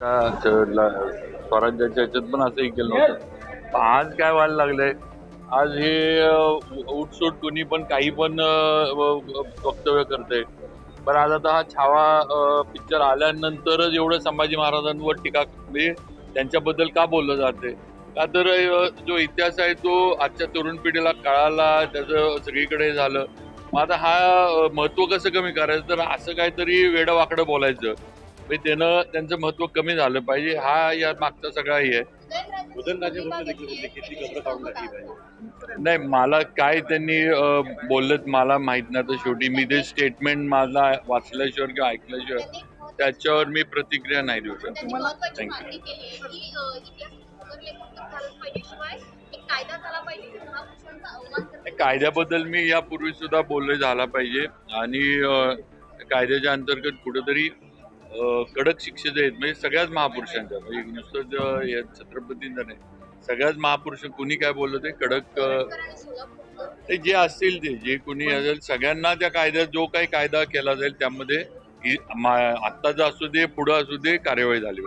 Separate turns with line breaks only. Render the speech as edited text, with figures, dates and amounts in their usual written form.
स्वराज्याच्या ह्याच्यात पण असंही केलं नव्हतं. आज काय व्हायला लागलंय, आज हे उठसूट कुणी पण काही पण वक्तव्य करते. पण आज आता हा छावा पिक्चर आल्यानंतरच एवढं संभाजी महाराजांवर टीका म्हणजे त्यांच्याबद्दल का बोललं जाते का, तर जो इतिहास आहे तो आजच्या तरुण पिढीला कळाला, त्याचं सगळीकडे झालं. मग आता हा महत्व कसं कमी करायचं, तर असं काहीतरी वेडं वाकडं बोलायचं म्हणजे त्यानं त्यांचं महत्व कमी झालं पाहिजे, हा या मागचा सगळा हे आहे. नाही, मला काय त्यांनी बोललेत मला माहित नाही. तर शेवटी मी ते स्टेटमेंट मला वाचल्याशिवाय किंवा ऐकल्याशिवाय त्याच्यावर मी प्रतिक्रिया नाही देऊ शकत. कायद्याबद्दल मी यापूर्वी सुद्धा बोलले झाला पाहिजे आणि कायद्याच्या अंतर्गत कुठेतरी कडक शिक्षेचे आहेत म्हणजे सगळ्याच महापुरुषांच्या, म्हणजे नुसतं छत्रपतींचा नाही, सगळ्याच महापुरुष कुणी काय बोललं ते कडक ते जे असतील ते जे कुणी असेल सगळ्यांना त्या कायद्यात जो काही कायदा केला जाईल त्यामध्ये आत्ताचा असू दे पुढं असू दे कार्यवाही झाली पाहिजे.